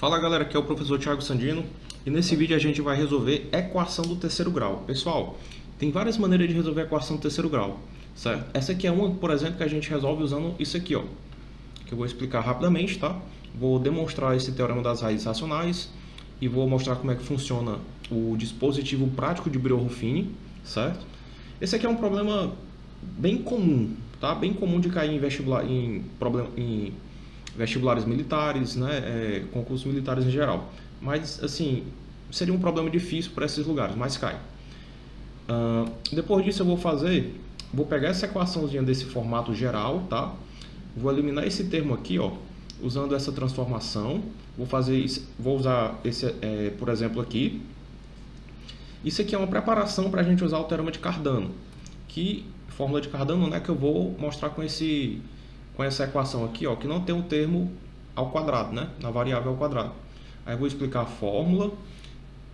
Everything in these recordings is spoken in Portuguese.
Fala galera, aqui é o professor Thiago Sandino e nesse vídeo a gente vai resolver equação do terceiro grau. Pessoal, tem várias maneiras de resolver a equação do terceiro grau, certo? Essa aqui é uma, por exemplo, que a gente resolve usando isso aqui, ó, que eu vou explicar rapidamente, tá? Vou demonstrar esse teorema das raízes racionais e vou mostrar como é que funciona o dispositivo prático de Brillouin-Ruffini, certo? Esse aqui é um problema bem comum, tá? Bem comum de cair em vestibulares militares, né? Concursos militares em geral. Mas, assim, seria um problema difícil para esses lugares, mas cai. Depois disso eu vou pegar essa equaçãozinha desse formato geral, tá? Vou eliminar esse termo aqui, ó, usando essa transformação. Vou usar esse, por exemplo, aqui. Isso aqui é uma preparação para a gente usar o teorema de Cardano, que fórmula de Cardano, né, que eu vou mostrar com essa equação aqui, ó, que não tem o termo ao quadrado, né, na variável ao quadrado. Aí eu vou explicar a fórmula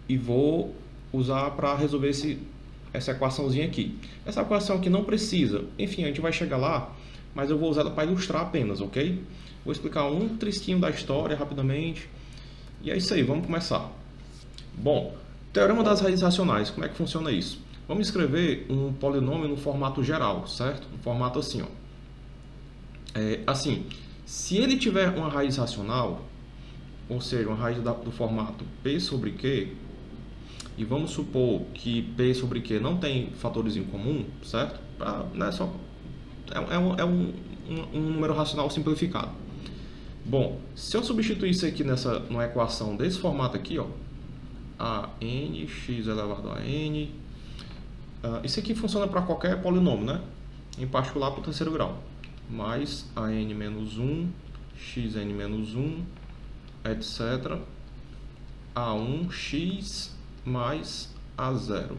e vou usar para resolver essa equaçãozinha aqui. Essa equação aqui não precisa, enfim, a gente vai chegar lá, mas eu vou usar ela para ilustrar apenas, ok? Vou explicar um trisquinho da história rapidamente. E é isso aí, vamos começar. Bom, teorema das raízes racionais, como é que funciona isso? Vamos escrever um polinômio no formato geral, certo? No formato assim, ó. Assim, se ele tiver uma raiz racional, ou seja, uma raiz do formato P sobre Q, e vamos supor que P sobre Q não tem fatores em comum, certo? É um número racional simplificado. Bom, se eu substituir isso aqui numa equação desse formato aqui, ó, a n, x elevado a n, isso aqui funciona para qualquer polinômio, né? Em particular para o terceiro grau. Mais a n menos 1, xn menos 1, etc. A1x mais A0.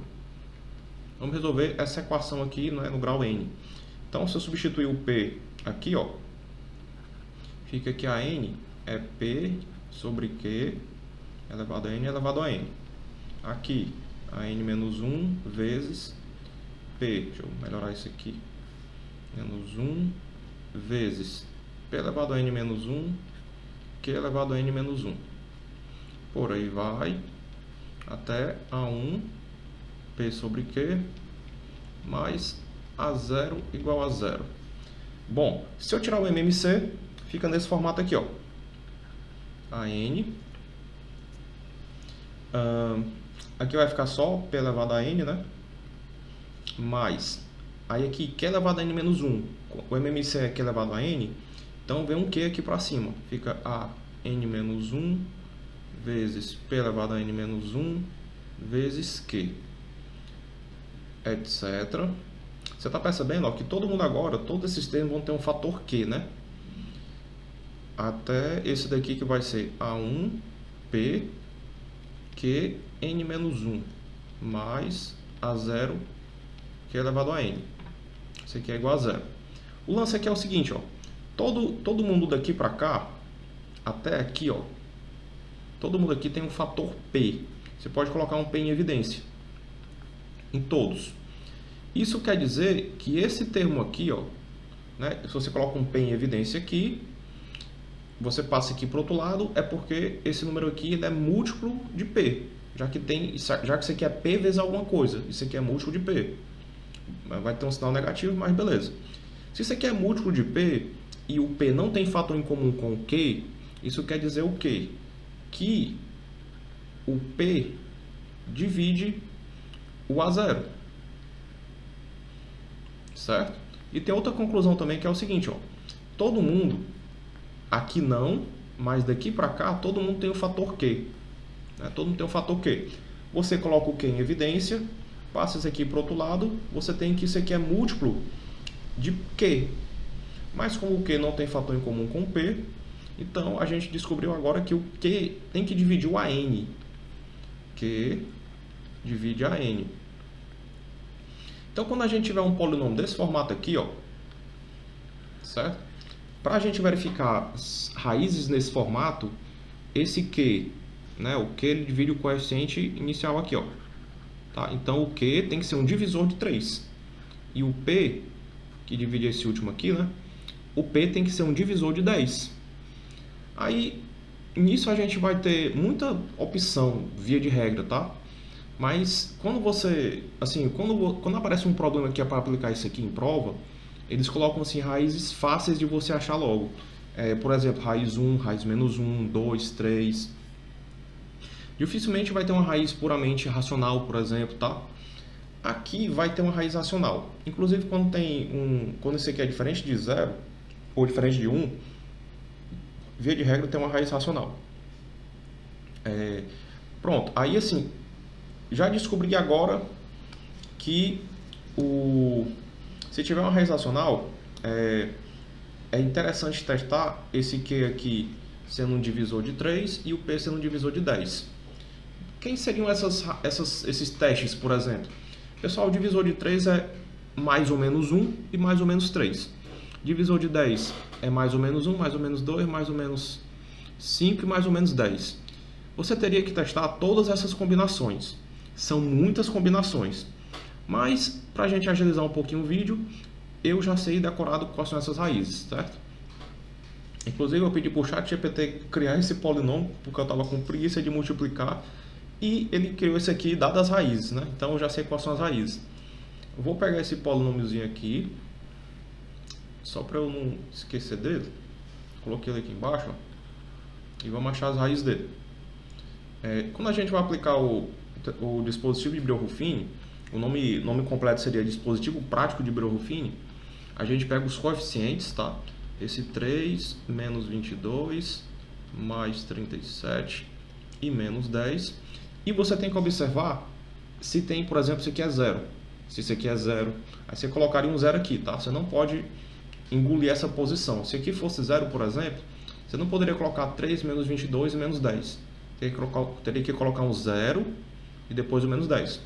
Vamos resolver essa equação aqui, né, no grau n. Então, se eu substituir o P aqui, ó, fica que a n é P sobre Q elevado a n elevado a n. Aqui, a n menos 1 vezes P. Deixa eu melhorar isso aqui. Menos 1 vezes P elevado a n menos 1, Q elevado a n menos 1. Por aí vai, até A1, P sobre Q, mais A0 igual a 0. Bom, se eu tirar o MMC, fica nesse formato aqui, ó. A n. Aqui vai ficar só P elevado a n, né? Mais, aí aqui, Q elevado a n menos 1. O MMC é Q elevado a n, então vem um Q aqui para cima. Fica a n menos 1 vezes P elevado a n menos 1 vezes Q, etc. Você está percebendo, ó, que todo mundo agora, todos esses termos vão ter um fator Q, né? Até esse daqui que vai ser A1, P, Q, n menos 1, mais A0, Q elevado a n. Isso aqui é igual a 0. O lance aqui é o seguinte, ó. Todo mundo daqui para cá, até aqui, ó. Todo mundo aqui tem um fator P. Você pode colocar um P em evidência. Em todos. Isso quer dizer que esse termo aqui, ó, né, se você coloca um P em evidência aqui, você passa aqui para o outro lado, é porque esse número aqui ele é múltiplo de P. Já que isso aqui é P vezes alguma coisa. Isso aqui é múltiplo de P. Vai ter um sinal negativo, mas beleza. Se isso aqui é múltiplo de P e o P não tem fator em comum com o Q, isso quer dizer o quê? Que o P divide o A0. Certo? E tem outra conclusão também que é o seguinte, ó. Todo mundo, aqui não, mas daqui para cá, todo mundo tem o fator Q. Né? Todo mundo tem o fator Q. Você coloca o Q em evidência, passa isso aqui para o outro lado, você tem que isso aqui é múltiplo de Q. Mas como o Q não tem fator em comum com o P, então a gente descobriu agora que o Q tem que dividir o AN. Q divide a N. Então quando a gente tiver um polinômio desse formato aqui, ó, certo? Para a gente verificar as raízes nesse formato, esse Q, né, o Q ele divide o coeficiente inicial aqui, ó. Tá? Então, o Q tem que ser um divisor de 3. E o P, que divide esse último aqui, né? O P tem que ser um divisor de 10. Aí, nisso a gente vai ter muita opção, via de regra, tá? Mas quando você, assim, quando aparece um problema que é para aplicar isso aqui em prova, eles colocam assim raízes fáceis de você achar logo. Por exemplo, raiz 1, raiz menos 1, 2, 3. Dificilmente vai ter uma raiz puramente racional, por exemplo, tá? Aqui vai ter uma raiz racional. Inclusive quando isso aqui é diferente de 0 ou diferente de 1, via de regra tem uma raiz racional. Pronto, aí assim, já descobri agora que se tiver uma raiz racional, é interessante testar esse Q aqui sendo um divisor de 3 e o P sendo um divisor de 10. Quem seriam esses testes, por exemplo? Pessoal, o divisor de 3 é mais ou menos 1 e mais ou menos 3. Divisor de 10 é mais ou menos 1, mais ou menos 2, mais ou menos 5 e mais ou menos 10. Você teria que testar todas essas combinações. São muitas combinações. Mas, para a gente agilizar um pouquinho o vídeo, eu já sei decorado quais são essas raízes, certo? Inclusive, eu pedi para o ChatGPT criar esse polinômio, porque eu estava com preguiça de multiplicar, e ele criou esse aqui dadas as raízes, né? Então, eu já sei quais são as raízes. Eu vou pegar esse polinômiozinho aqui, só para eu não esquecer dele. Coloquei ele aqui embaixo, ó, e vamos achar as raízes dele. Quando a gente vai aplicar o dispositivo de Brio-Ruffini, o nome completo seria dispositivo prático de Brio-Ruffini, a gente pega os coeficientes, tá? Esse 3 menos 22 mais 37 e menos 10. E você tem que observar se tem, por exemplo, isso aqui é 0. Se isso aqui é 0, aí você colocaria um 0 aqui, tá? Você não pode engolir essa posição. Se aqui fosse 0, por exemplo, você não poderia colocar 3 menos 22 e menos 10. Teria que colocar um 0 e depois o menos 10.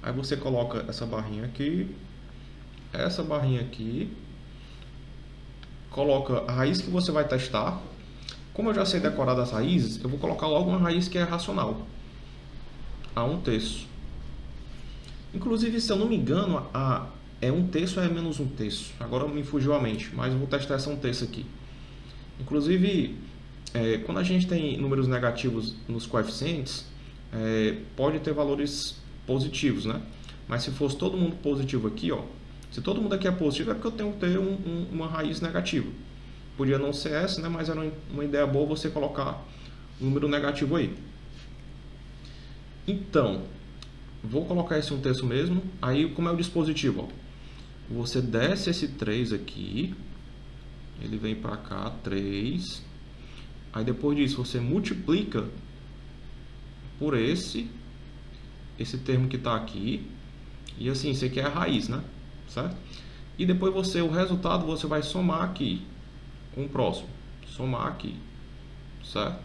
Aí você coloca essa barrinha aqui, essa barrinha aqui, coloca a raiz que você vai testar. Como eu já sei decorar das raízes, eu vou colocar logo uma raiz que é racional, a 1/3. Inclusive, se eu não me engano, é 1/3 ou é menos 1/3. Agora me fugiu a mente, mas eu vou testar essa 1/3 aqui. Inclusive, quando a gente tem números negativos nos coeficientes, pode ter valores positivos, né? Mas se fosse todo mundo positivo aqui, ó, se todo mundo aqui é positivo, é porque eu tenho que ter uma raiz negativa. Podia não ser essa, né? Mas era uma ideia boa você colocar um número negativo aí. Então, vou colocar esse 1/3 mesmo. Aí, como é o dispositivo, ó, você desce esse 3 aqui, ele vem para cá, 3. Aí depois disso você multiplica por esse termo que está aqui, e assim, isso aqui é a raiz, né? Certo? E depois o resultado você vai somar aqui com o próximo, somar aqui, certo?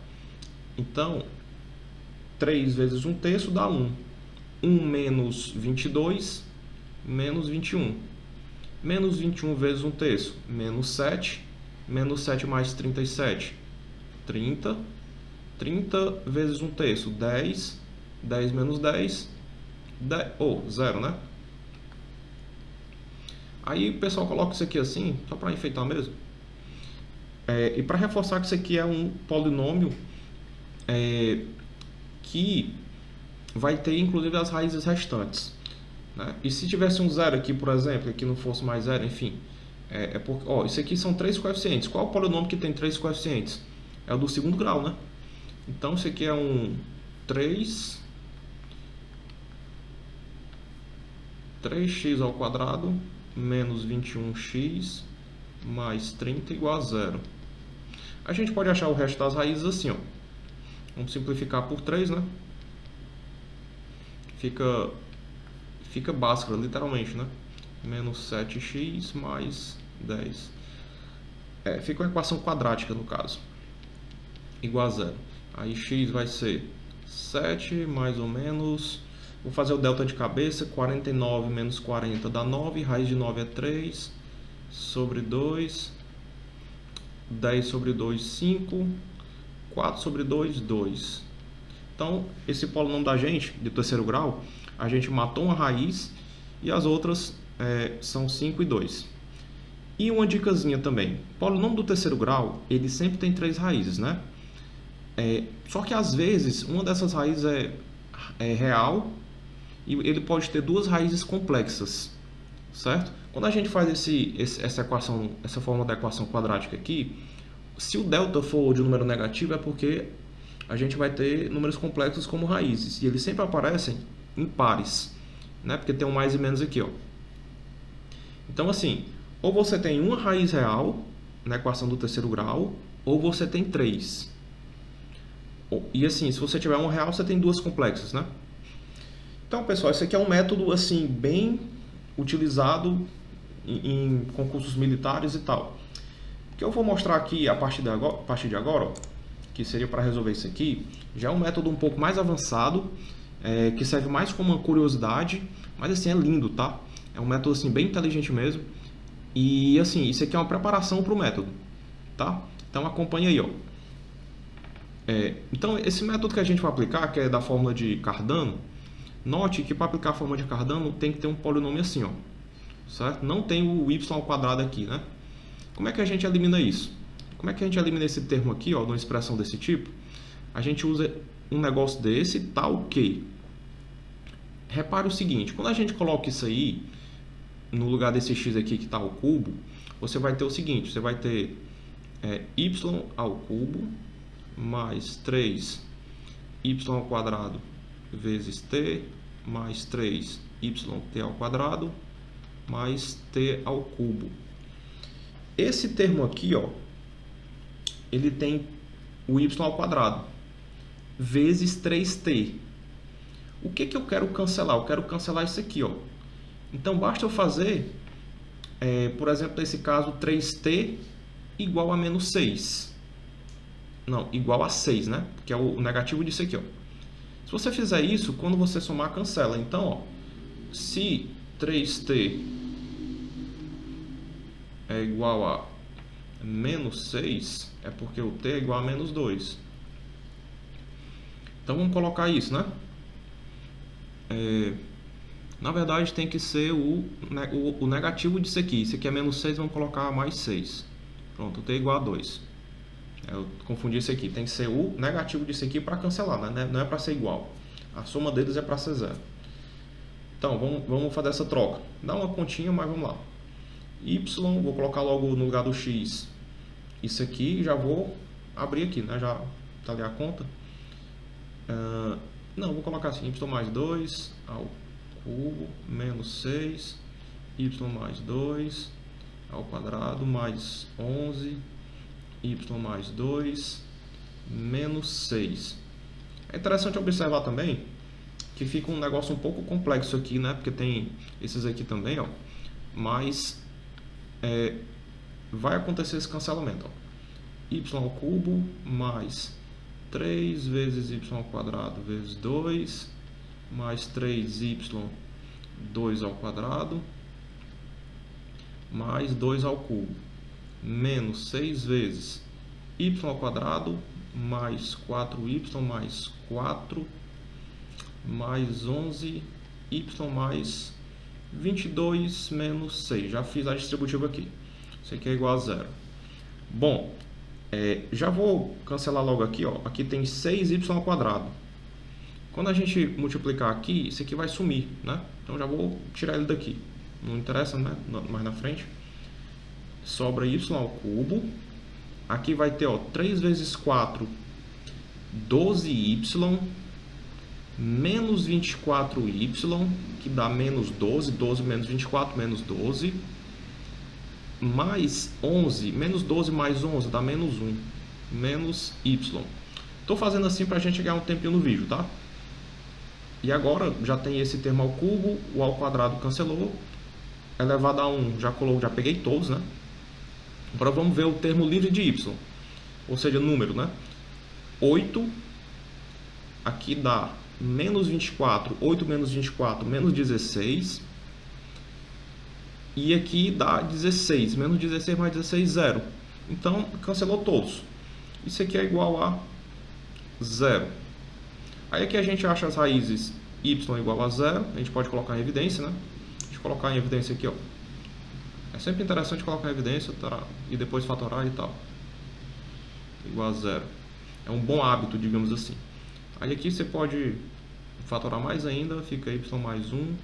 Então, 3 vezes 1/3 dá 1. 1 menos 22, menos 21. Menos 21 vezes 1/3, menos 7. Menos 7 mais 37, 30. 30 vezes 1/3, 10. 10 menos 10, 0, né? Aí o pessoal coloca isso aqui assim, só para enfeitar mesmo. E para reforçar que isso aqui é um polinômio que vai ter inclusive as raízes restantes, né? E se tivesse um 0 aqui, por exemplo, aqui não fosse mais 0, enfim, porque, ó, isso aqui são 3 coeficientes. Qual é o polinômio que tem 3 coeficientes? É o do segundo grau, né? Então isso aqui é um 3x ao quadrado menos 21x mais 30 igual a 0. A gente pode achar o resto das raízes assim, ó. Vamos simplificar por 3, né? Fica Bhaskara, literalmente, né? Menos 7x mais 10. Fica uma equação quadrática, no caso. Igual a 0. Aí x vai ser 7 mais ou menos... Vou fazer o delta de cabeça. 49 menos 40 dá 9. Raiz de 9 é 3. Sobre 2. 10 sobre 2, 5. 4 sobre 2, 2. Então, esse polinômio da gente, de terceiro grau, a gente matou uma raiz e as outras são 5 e 2. E uma dicasinha também, polinômio do terceiro grau, ele sempre tem 3 raízes, né? Só que às vezes uma dessas raízes é real e ele pode ter 2 raízes complexas, certo? Quando a gente faz essa equação, essa fórmula da equação quadrática aqui, se o delta for de um número negativo é porque a gente vai ter números complexos como raízes e eles sempre aparecem em pares, né? Porque tem um mais e menos aqui, ó. Então assim, ou você tem uma raiz real na equação do terceiro grau, ou você tem 3. E assim, se você tiver uma real, você tem 2 complexas, né? Então, pessoal, esse aqui é um método assim bem utilizado em concursos militares e tal. O que eu vou mostrar aqui a partir de agora, ó, que seria para resolver isso aqui, já é um método um pouco mais avançado, que serve mais como uma curiosidade, mas assim, é lindo, tá? É um método assim bem inteligente mesmo. E assim, isso aqui é uma preparação para o método, tá? Então acompanha aí, ó. Então esse método que a gente vai aplicar, que é da fórmula de Cardano, note que para aplicar a fórmula de Cardano tem que ter um polinômio assim, ó, certo? Não tem o y ao quadrado aqui, né? Como é que a gente elimina isso? Como é que a gente elimina esse termo aqui, ó, de uma expressão desse tipo? A gente usa um negócio desse, tal que... Repare o seguinte, quando a gente coloca isso aí no lugar desse x aqui que está ao cubo, você vai ter o seguinte, você vai ter y ao cubo mais 3y ao quadrado vezes t mais 3yt ao quadrado mais t ao cubo. Esse termo aqui, ó, ele tem o y ao quadrado vezes 3t. O que que eu quero cancelar? Eu quero cancelar isso aqui, ó. Então, basta eu fazer, por exemplo, nesse caso, 3t igual a menos 6. Não, igual a 6, né? Que é o negativo disso aqui, ó. Se você fizer isso, quando você somar, cancela. Então, ó, se 3t é igual a menos 6, é porque o t é igual a menos 2. Então, vamos colocar isso, né? Na verdade, tem que ser o negativo disso aqui. Isso aqui é menos 6, vamos colocar mais 6. Pronto, o t é igual a 2. Eu confundi isso aqui. Tem que ser o negativo disso aqui para cancelar, né? Não é para ser igual. A soma deles é para ser 0. Então, vamos fazer essa troca. Dá uma continha, mas vamos lá. Y, vou colocar logo no lugar do x. Isso aqui, já vou abrir aqui, né? Já está ali a conta. Não, vou colocar assim, y mais 2 ao cubo menos 6, y mais 2 ao quadrado mais 11, y mais 2 menos 6. É interessante observar também que fica um negócio um pouco complexo aqui, né? Porque tem esses aqui também, ó. Mas vai acontecer esse cancelamento, ó. Y ao cubo mais 3 vezes y ao quadrado vezes 2 mais 3y 2 ao quadrado mais 2 ao cubo menos 6 vezes y ao quadrado mais 4y mais 4 mais 11y mais 22 menos 6. Já fiz a distributiva aqui. Isso aqui é igual a 0. Bom, já vou cancelar logo aqui, ó. Aqui tem 6y ao quadrado. Quando a gente multiplicar aqui, isso aqui vai sumir, né? Então já vou tirar ele daqui. Não interessa, né? Mais na frente. Sobra y ao cubo. Aqui vai ter, ó, 3 vezes 4, 12y, menos 24y, que dá menos 12. 12 menos 24, menos 12. Mais 11, menos 12 mais 11 dá menos 1, menos y. Estou fazendo assim para a gente ganhar um tempinho no vídeo, tá? E agora já tem esse termo ao cubo, o ao quadrado cancelou, elevado a 1 já peguei todos, né? Agora vamos ver o termo livre de y, ou seja, número, né? 8, aqui dá menos 24, 8 menos 24, menos 16. E aqui dá 16, menos 16 mais 16, 0. Então, cancelou todos. Isso aqui é igual a 0. Aí aqui a gente acha as raízes y igual a 0. A gente pode colocar em evidência, né? Deixa eu colocar em evidência aqui, ó. É sempre interessante colocar evidência e depois fatorar e tal. Igual a zero. É um bom hábito, digamos assim. Aí aqui você pode fatorar mais ainda, fica y mais 1,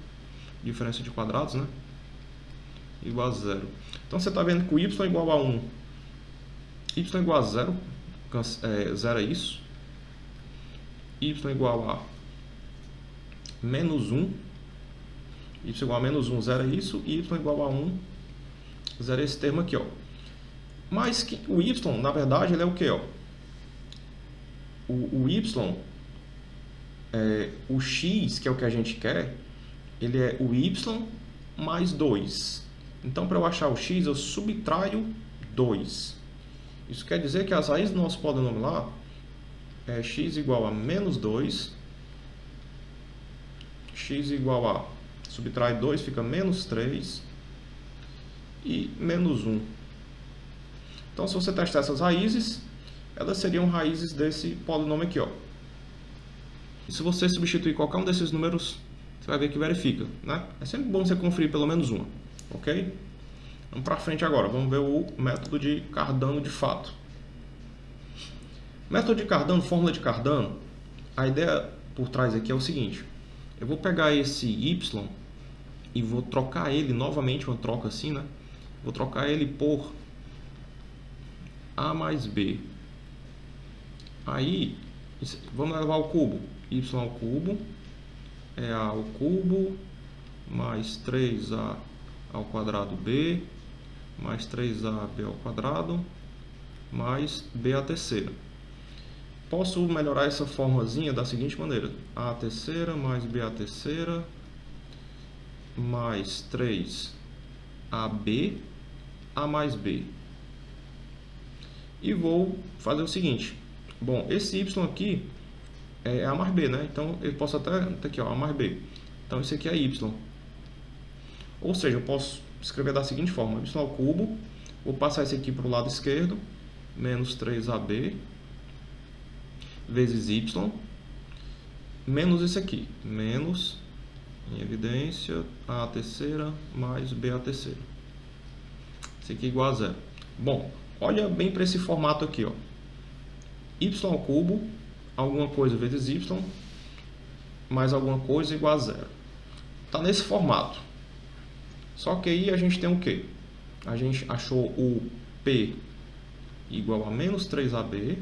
diferença de quadrados, né? Igual a zero. Então você está vendo que o y igual a 1, y igual a zero, zero é isso. Y igual a menos 1, y igual a menos 1, zero é isso, e y igual a 1, zero é esse termo aqui, ó. Mas que o y, na verdade, ele é o que, ó? O y, o x, que é o que a gente quer, ele é o y mais 2. Então, para eu achar o x, eu subtraio 2. Isso quer dizer que as raízes do nosso polinômio lá é x igual a menos 2, x igual a, subtrai 2, fica menos 3 e menos 1. Então, se você testar essas raízes, elas seriam raízes desse polinômio aqui, ó. E se você substituir qualquer um desses números, você vai ver que verifica, né? É sempre bom você conferir pelo menos uma, ok? Vamos para frente agora, vamos ver o método de Cardano de fato. Método de Cardano, fórmula de Cardano, a ideia por trás aqui é o seguinte: eu vou pegar esse y e vou trocar ele novamente, uma troca assim, né? Vou trocar ele por a mais b. Aí, vamos levar ao cubo. Y ao cubo é a ao cubo mais 3a ao quadrado b mais 3ab ao quadrado mais b à terceira. Posso melhorar essa formazinha da seguinte maneira: a terceira mais b à terceira mais 3ab a mais b. E vou fazer o seguinte: bom, esse y aqui é a mais b, né? Então eu posso até aqui, ó, a mais b. Então isso aqui é y. Ou seja, eu posso escrever da seguinte forma: y ao cubo, vou passar esse aqui para o lado esquerdo, menos 3ab vezes y, menos esse aqui, menos, em evidência, a terceira mais b à terceira. Isso aqui é igual a zero. Bom, olha bem para esse formato aqui, ó. Y ao cubo, alguma coisa vezes y, mais alguma coisa igual a zero. Está nesse formato. Só que aí a gente tem o quê? A gente achou o P igual a menos 3ab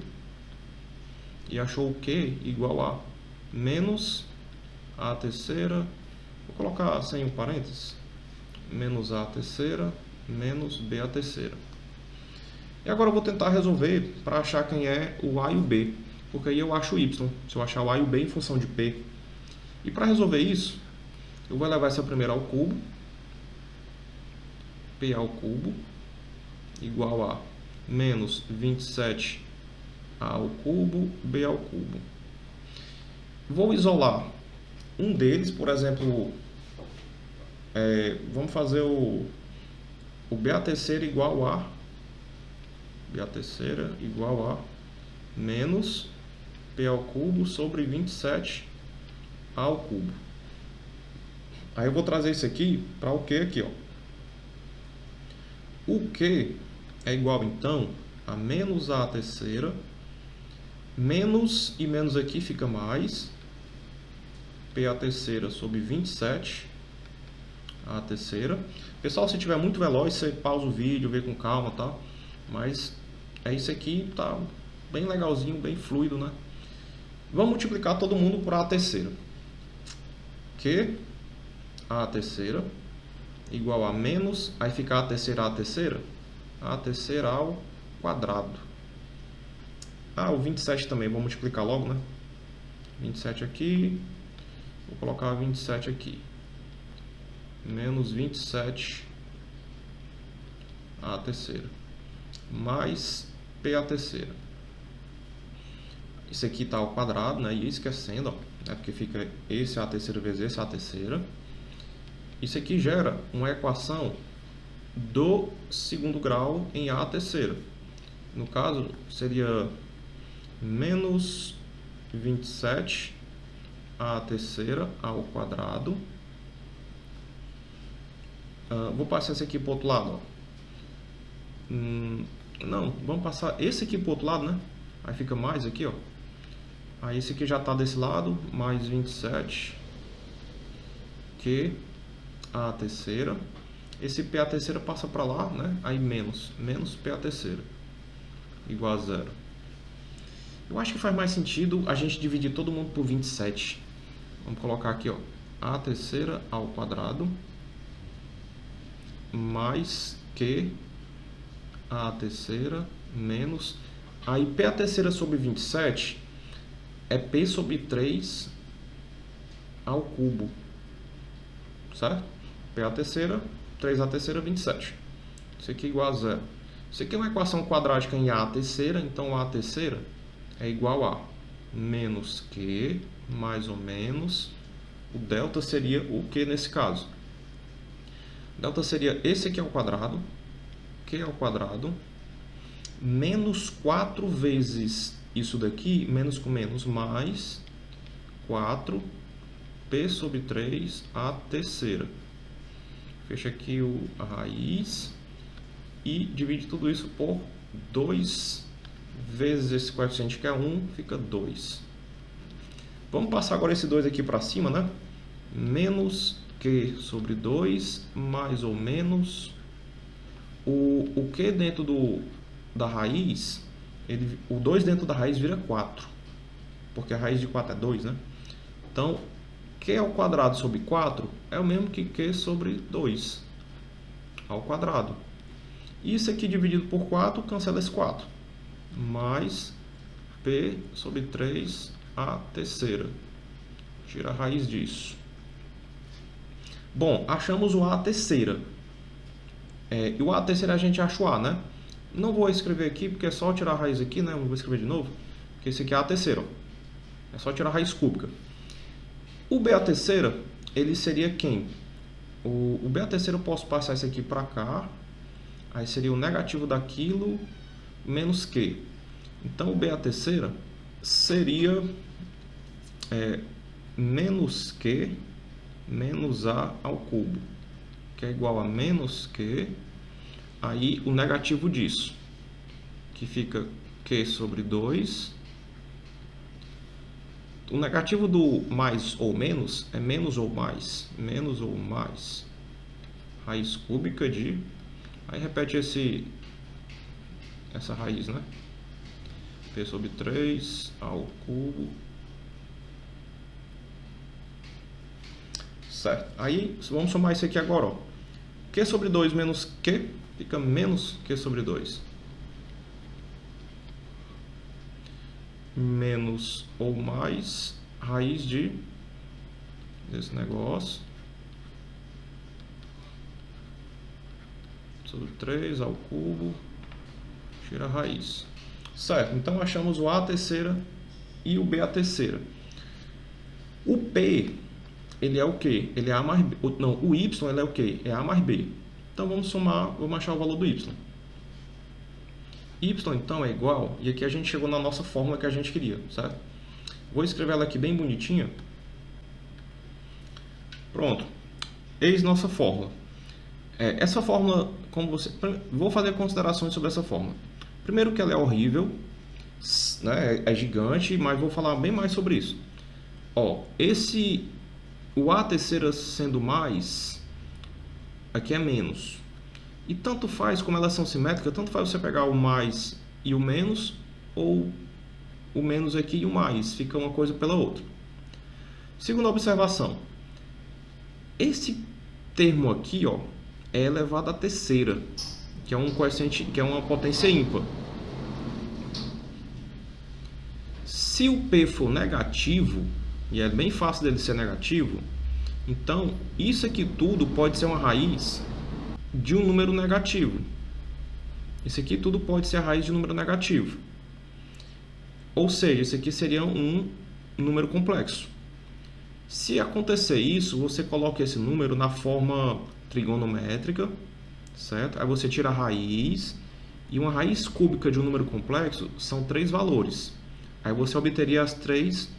e achou o Q igual a menos a terceira, vou colocar sem o parênteses, menos a terceira menos b à terceira. E agora eu vou tentar resolver para achar quem é o a e o b, porque aí eu acho o y, se eu achar o a e o b em função de p. E para resolver isso, eu vou levar essa primeira ao cubo, p ao cubo, igual a menos 27 ao cubo, b ao cubo. Vou isolar um deles, por exemplo, vamos fazer o b à terceira igual a menos p ao cubo sobre 27 ao cubo. Aí eu vou trazer isso aqui para o Q aqui, ó. O Q é igual, então, a menos a terceira, menos e menos aqui fica mais, p à terceira sobre 27 a terceira. Pessoal, se tiver muito veloz, você pausa o vídeo, vê com calma, tá? Mas é isso aqui, tá bem legalzinho, bem fluido, né? Vamos multiplicar todo mundo por a terceira. Que a terceira igual a menos, aí fica a terceira ao quadrado. O 27 também, vou multiplicar logo, né? 27 aqui, vou colocar 27 aqui. Menos 27 a terceira mais p à terceira. Isso aqui está ao quadrado, né? E esquecendo, ó, né? Porque fica esse a terceira vezes esse a terceira. Isso aqui gera uma equação do segundo grau em a terceira. No caso, seria menos 27 a terceira ao quadrado Vou passar esse aqui para o outro lado. Ó. Não, vamos passar esse aqui para o outro lado, né? Aí fica mais aqui, ó. Aí esse aqui já está desse lado, mais 27 Q a terceira. Esse P a terceira passa para lá, né? Aí menos P a terceira igual a zero. Eu acho que faz mais sentido a gente dividir todo mundo por 27. Vamos colocar aqui, ó, a terceira ao quadrado mais Q a terceira menos... Aí P a terceira sobre 27 é P sobre 3 ao cubo, certo? P a terceira, 3 a terceira, 27. Isso aqui é igual a zero. Isso aqui é uma equação quadrática em A a terceira, então A a terceira é igual a menos Q mais ou menos... O delta seria o Q nesse caso? Delta seria esse aqui ao quadrado, Q ao quadrado, menos 4 vezes isso daqui, menos com menos, mais 4 P sobre 3 a terceira. Fecha aqui a raiz e divide tudo isso por 2 vezes esse coeficiente que é 1, fica 2. Vamos passar agora esse 2 aqui para cima, né? Menos Q sobre 2, mais ou menos o Q dentro da raiz, o 2 dentro da raiz vira 4, porque a raiz de 4 é 2, né? Então, Q ao quadrado sobre 4 é o mesmo que Q sobre 2 ao quadrado. Isso aqui dividido por 4, cancela esse 4. Mais P sobre 3 a terceira. Tira a raiz disso. Bom, achamos o A a terceira. E o A a terceira a gente acha o A, né? Não vou escrever aqui, porque é só tirar a raiz aqui, né? Não vou escrever de novo. Porque esse aqui é A a terceira. É só tirar a raiz cúbica. O B a terceira, ele seria quem? O B a terceira eu posso passar isso aqui para cá. Aí seria o negativo daquilo menos Q. Então, o B a terceira seria menos Q menos A ao cubo, que é igual a menos Q, aí o negativo disso, que fica Q sobre 2. O negativo do mais ou menos é menos ou mais, raiz cúbica de... Aí repete essa raiz, né? P sobre 3 ao cubo. Certo. Aí, vamos somar isso aqui agora, ó. Q sobre 2 menos Q, fica menos Q sobre 2. Menos ou mais raiz desse negócio. Sobre 3 ao cubo. Tira a raiz. Certo. Então, achamos o A a terceira e o B a terceira. O P... ele é o quê? Ele é A mais B. Não, o Y ele é o quê? É A mais B. Então, vamos somar, vamos achar o valor do Y. Y, então, é igual... E aqui a gente chegou na nossa fórmula que a gente queria, certo? Vou escrever ela aqui bem bonitinha. Pronto. Eis nossa fórmula. Essa fórmula, como você... Vou fazer considerações sobre essa fórmula. Primeiro que ela é horrível, né? É gigante, mas vou falar bem mais sobre isso. Ó, o A terceira sendo mais, aqui é menos. E tanto faz, como elas são simétricas, tanto faz você pegar o mais e o menos, ou o menos aqui e o mais. Fica uma coisa pela outra. Segunda observação. Esse termo aqui, ó, é elevado à terceira, que é um coeficiente, que é uma potência ímpar. Se o P for negativo, e é bem fácil dele ser negativo, então isso aqui tudo pode ser uma raiz de um número negativo. Isso aqui tudo pode ser a raiz de um número negativo. Ou seja, isso aqui seria um número complexo. Se acontecer isso, você coloca esse número na forma trigonométrica, certo? Aí você tira a raiz, e uma raiz cúbica de um número complexo são 3 valores. Aí você obteria as três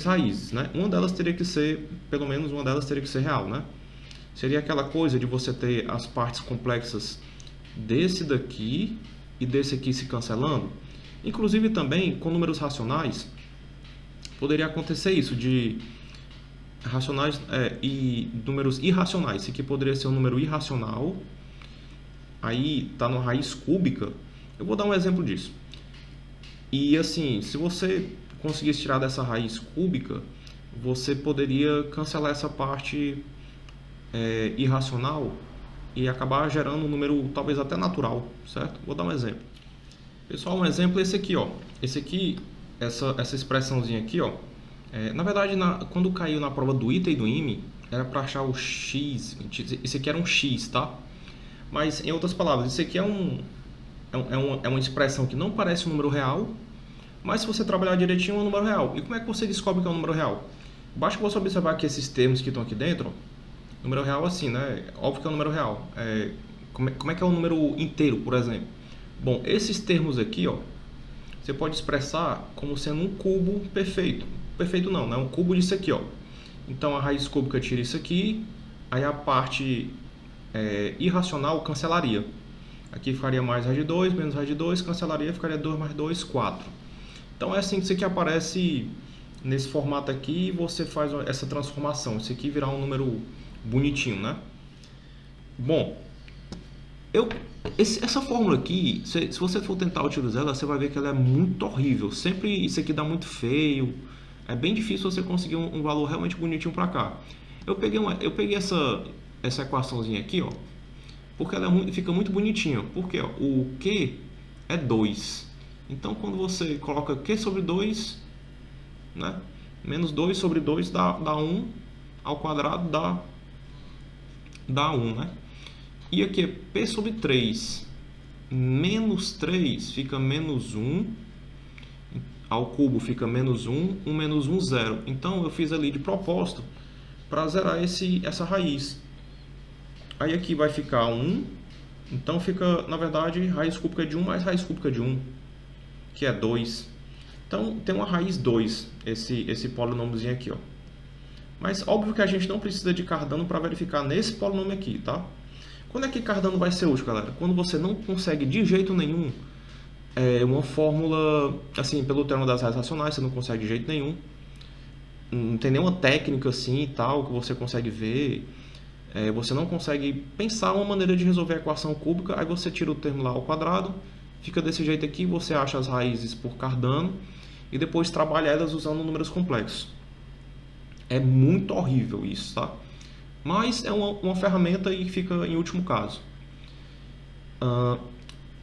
raízes, né? Uma delas teria que ser, pelo menos uma delas teria que ser real, né? Seria aquela coisa de você ter as partes complexas desse daqui e desse aqui se cancelando. Inclusive também com números racionais, poderia acontecer isso, de racionais e números irracionais. Esse aqui poderia ser um número irracional, aí está na raiz cúbica. Eu vou dar um exemplo disso. E assim, se você conseguisse tirar dessa raiz cúbica, você poderia cancelar essa parte irracional e acabar gerando um número talvez até natural, certo? Vou dar um exemplo. Pessoal, um exemplo é esse aqui, ó. Esse aqui, essa expressãozinha aqui, ó. Na verdade, quando caiu na prova do ITA e do IME, era para achar o x. Esse aqui era um x, tá? Mas, em outras palavras, isso aqui é uma expressão que não parece um número real, mas se você trabalhar direitinho é um número real. E como é que você descobre que é um número real? Basta você observar que esses termos que estão aqui dentro, ó, número real assim, né? Óbvio que é um número real. Como é que é um número inteiro, por exemplo? Bom, esses termos aqui, ó, você pode expressar como sendo um cubo perfeito. Perfeito não, né? Um cubo disso aqui, ó. Então a raiz cúbica tira isso aqui, aí a parte irracional cancelaria. Aqui ficaria mais raiz de 2, menos raiz de 2, cancelaria, ficaria 2 mais 2, 4. Então é assim que isso aqui aparece nesse formato aqui e você faz essa transformação. Isso aqui virar um número bonitinho, né? Bom, essa fórmula aqui, se você for tentar utilizar ela, você vai ver que ela é muito horrível. Sempre isso aqui dá muito feio. É bem difícil você conseguir um valor realmente bonitinho para cá. Eu peguei essa equaçãozinha aqui, ó, porque ela fica muito bonitinha. Porque ó, o Q é 2. Então, quando você coloca Q sobre 2, né, menos 2 sobre 2 dá 1 ao quadrado, dá 1, né? E aqui é P sobre 3. Menos 3 fica menos 1. Ao cubo fica menos 1. 1 menos 1, 0. Então, eu fiz ali de propósito para zerar essa raiz. Aí aqui vai ficar 1. Então, fica, na verdade, raiz cúbica de 1 mais raiz cúbica de 1, que é 2. Então, tem uma raiz 2, esse polinômiozinho aqui, ó. Mas, óbvio que a gente não precisa de Cardano para verificar nesse polinômio aqui, tá? Quando é que Cardano vai ser útil, galera? Quando você não consegue de jeito nenhum uma fórmula, assim, pelo termo das raiz racionais, você não consegue de jeito nenhum. Não tem nenhuma técnica assim e tal que você consegue ver. Você não consegue pensar uma maneira de resolver a equação cúbica, aí você tira o termo lá ao quadrado, fica desse jeito aqui, você acha as raízes por Cardano e depois trabalha elas usando números complexos. É muito horrível isso, tá? Mas é uma ferramenta e fica em último caso.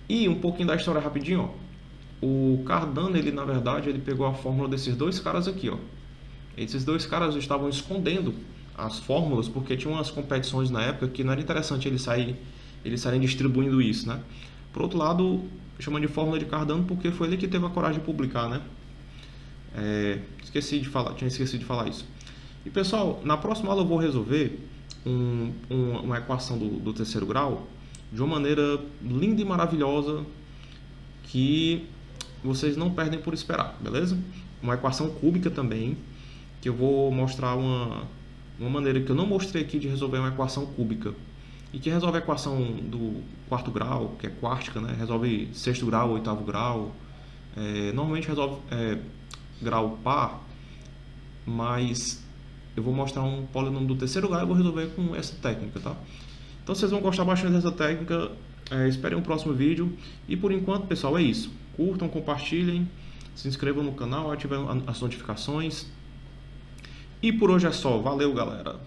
E um pouquinho da história rapidinho, ó. O Cardano, ele na verdade, ele pegou a fórmula desses dois caras aqui, ó. Esses dois caras estavam escondendo as fórmulas porque tinha umas competições na época que não era interessante eles saírem distribuindo isso, né? Por outro lado, chama de fórmula de Cardano porque foi ele que teve a coragem de publicar, né? Tinha esquecido de falar isso. E pessoal, na próxima aula eu vou resolver uma equação do terceiro grau de uma maneira linda e maravilhosa que vocês não perdem por esperar, beleza? Uma equação cúbica também, que eu vou mostrar uma maneira que eu não mostrei aqui de resolver uma equação cúbica e que resolve a equação do quarto grau, que é quártica, né? Resolve sexto grau, oitavo grau, normalmente resolve grau par, mas eu vou mostrar um polinômio do terceiro grau e vou resolver com essa técnica, tá? Então vocês vão gostar bastante dessa técnica. Esperem um próximo vídeo. E por enquanto, pessoal, é isso. Curtam, compartilhem, se inscrevam no canal, ativem as notificações. E por hoje é só. Valeu, galera!